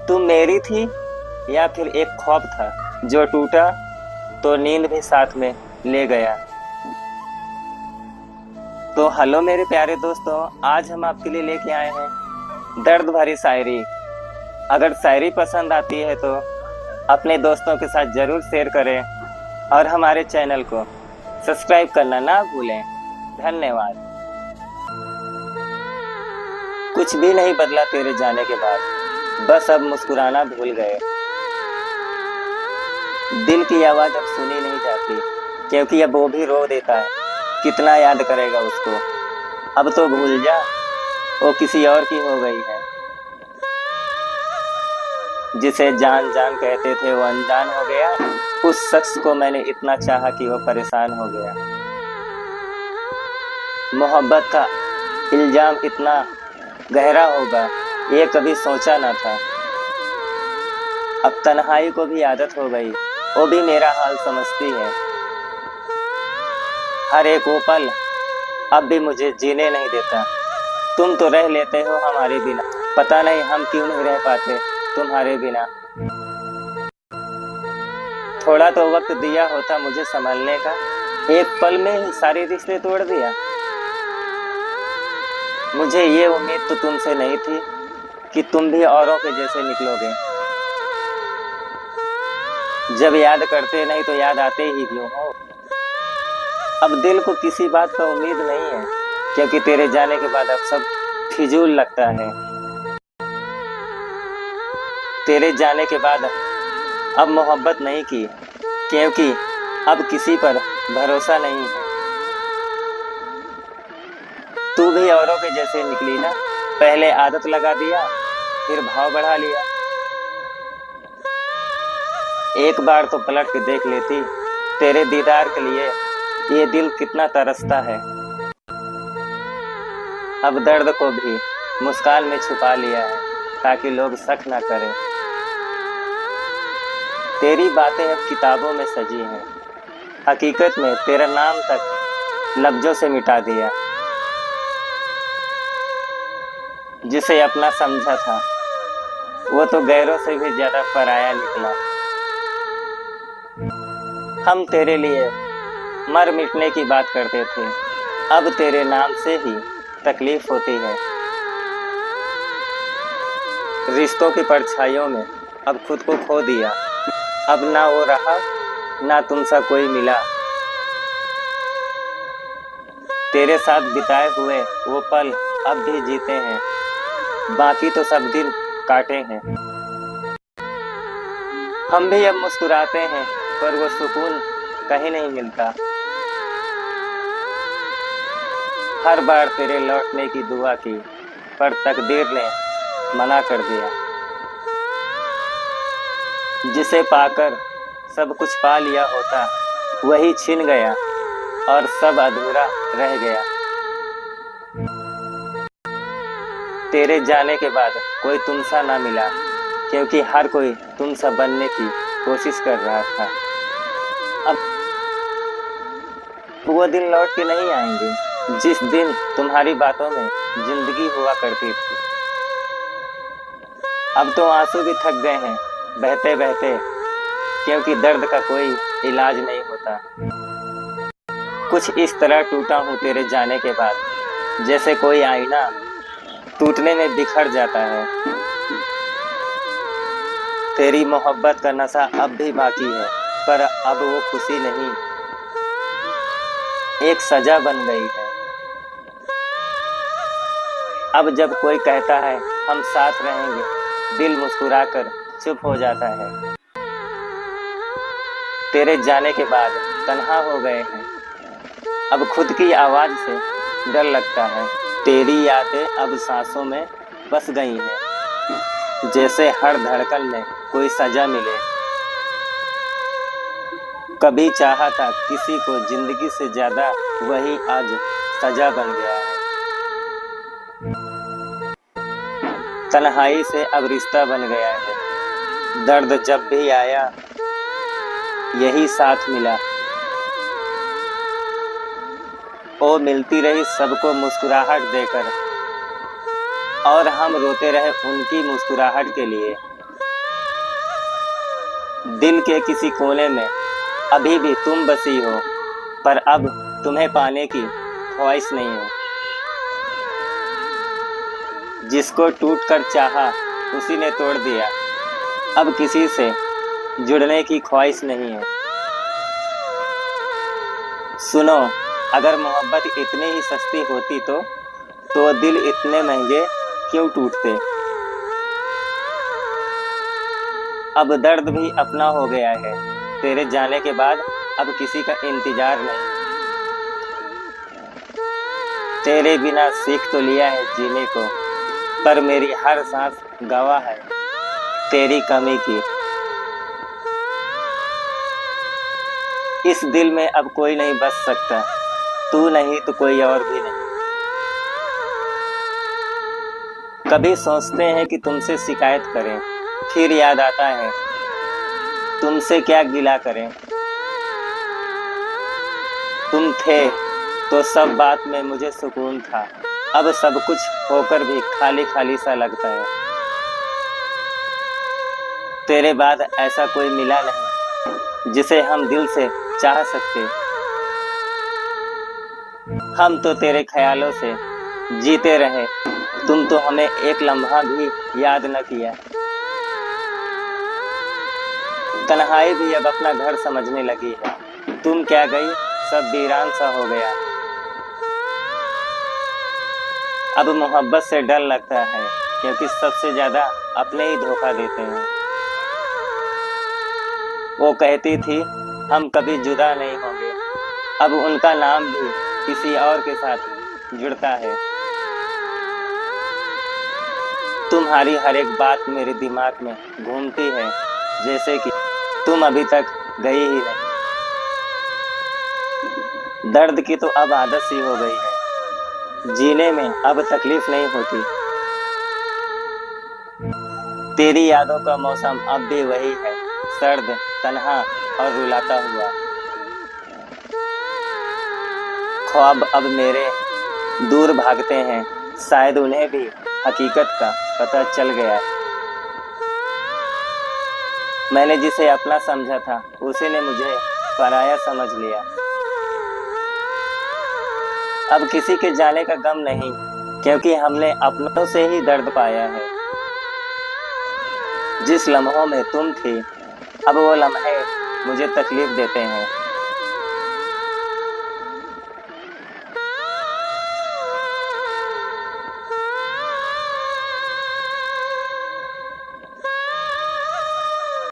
तुम मेरी थी या फिर एक ख्वाब था जो टूटा तो नींद भी साथ में ले गया। तो हेलो मेरे प्यारे दोस्तों, आज हम आपके लिए लेके आए हैं दर्द भरी शायरी। अगर शायरी पसंद आती है तो अपने दोस्तों के साथ जरूर शेयर करें और हमारे चैनल को सब्सक्राइब करना ना भूलें। धन्यवाद। कुछ भी नहीं बदला तेरे जाने के बाद, बस अब मुस्कुराना भूल गए। दिल की आवाज अब सुनी नहीं जाती क्योंकि अब वो भी रो देता है। कितना याद करेगा उसको, अब तो भूल जा, वो किसी और की हो गई है। जिसे जान जान कहते थे वो अनजान हो गया। उस शख्स को मैंने इतना चाहा कि वो परेशान हो गया। मोहब्बत का इल्जाम इतना गहरा होगा ये कभी सोचा ना था। अब तन्हाई को भी आदत हो गई, वो भी मेरा हाल समझती है। हर एक वो पल अब भी मुझे जीने नहीं देता। तुम तो रह लेते हो हमारे बिना, पता नहीं हम क्यों नहीं रह पाते तुम्हारे बिना। थोड़ा तो वक्त दिया होता मुझे संभलने का, एक पल में ही सारे रिश्ते तोड़ दिया। मुझे ये उम्मीद तो तुमसे नहीं थी कि तुम भी औरों के जैसे निकलोगे। जब याद करते नहीं तो याद आते ही क्यों हो। अब दिल को किसी बात का उम्मीद नहीं है क्योंकि तेरे जाने के बाद अब सब फिजूल लगता है। तेरे जाने के बाद अब मोहब्बत नहीं की क्योंकि अब किसी पर भरोसा नहीं है। तू भी औरों के जैसे निकली ना, पहले आदत लगा दिया फिर भाव बढ़ा लिया। एक बार तो पलट के देख लेती, तेरे दीदार के लिए ये दिल कितना तरसता है। अब दर्द को भी मुस्कान में छुपा लिया है ताकि लोग शक ना करें। तेरी बातें अब किताबों में सजी हैं, हकीकत में तेरा नाम तक लफ्जों से मिटा दिया। जिसे अपना समझा था वो तो गैरों से भी ज्यादा पराया निकला। हम तेरे लिए मर मिटने की बात करते थे, अब तेरे नाम से ही तकलीफ होती है। रिश्तों की परछाइयों में अब खुद को खो दिया, अब ना वो रहा ना तुमसा कोई मिला। तेरे साथ बिताए हुए वो पल अब भी जीते हैं, बाकी तो सब दिन काटे हैं। हम भी अब मुस्कुराते हैं पर वो सुकून कहीं नहीं मिलता। हर बार तेरे लौटने की दुआ की पर तकदीर ने मना कर दिया। जिसे पाकर सब कुछ पा लिया होता वही छिन गया और सब अधूरा रह गया। तेरे जाने के बाद कोई तुमसा ना मिला क्योंकि हर कोई तुमसा बनने की कोशिश कर रहा था। अब वो दिन लौट के नहीं आएंगे जिस दिन तुम्हारी बातों में जिंदगी हुआ करती थी। अब तो आंसू भी थक गए हैं बहते बहते क्योंकि दर्द का कोई इलाज नहीं होता। कुछ इस तरह टूटा हूँ तेरे जाने के बाद, जैसे कोई आईना टूटने में बिखर जाता है। तेरी मोहब्बत का नशा अब भी बाकी है पर अब वो खुशी नहीं, एक सजा बन गई है। अब जब कोई कहता है हम साथ रहेंगे, दिल मुस्कुराकर चुप हो जाता है। तेरे जाने के बाद तन्हा हो गए हैं, अब खुद की आवाज से डर लगता है। तेरी यादें अब सांसों में बस गई हैं, जैसे हर धड़कन में कोई सजा मिले। कभी चाहा था किसी को जिंदगी से ज्यादा, वही आज सजा बन गया है। तन्हाई से अब रिश्ता बन गया है, दर्द जब भी आया यही साथ मिला। वो मिलती रही सबको मुस्कुराहट देकर और हम रोते रहे उनकी मुस्कुराहट के लिए। दिल के किसी कोने में अभी भी तुम बसी हो, पर अब तुम्हें पाने की ख्वाहिश नहीं है। जिसको टूट कर चाहा उसी ने तोड़ दिया, अब किसी से जुड़ने की ख्वाहिश नहीं है। सुनो, अगर मोहब्बत इतनी ही सस्ती होती तो दिल इतने महंगे क्यों टूटते। अब दर्द भी अपना हो गया है, तेरे जाने के बाद अब किसी का इंतजार नहीं। तेरे बिना सीख तो लिया है जीने को, पर मेरी हर सांस गवाह है तेरी कमी की। इस दिल में अब कोई नहीं बस सकता, तू नहीं तो कोई और भी नहीं। कभी सोचते हैं कि तुमसे शिकायत करें, फिर याद आता है तुमसे क्या गिला करें। तुम थे तो सब बात में मुझे सुकून था, अब सब कुछ होकर भी खाली खाली सा लगता है। तेरे बाद ऐसा कोई मिला नहीं जिसे हम दिल से चाह सकते। हम तो तेरे ख्यालों से जीते रहे, तुम तो हमें एक लम्हा भी याद न किया। तन्हाई भी अब अपना घर समझने लगी है, तुम क्या गई सब वीरान सा हो गया। अब मोहब्बत से डर लगता है, क्योंकि सबसे ज्यादा अपने ही धोखा देते हैं। वो कहती थी हम कभी जुदा नहीं होंगे, अब उनका नाम भी किसी और के साथ जुड़ता है। तुम्हारी हर एक बात मेरे दिमाग में घूमती है, जैसे कि तुम अभी तक गई ही नहीं। दर्द की तो अब आदत सी हो गई है, जीने में अब तकलीफ नहीं होती। तेरी यादों का मौसम अब भी वही है, सर्द, तन्हा और रुलाता हुआ। ख्वाब अब मेरे दूर भागते हैं, शायद उन्हें भी हकीकत का पता चल गया है। मैंने जिसे अपना समझा था उसी ने मुझे पराया समझ लिया। अब किसी के जाने का गम नहीं, क्योंकि हमने अपनों से ही दर्द पाया है। जिस लम्हों में तुम थी, अब वो लम्हे मुझे तकलीफ देते हैं।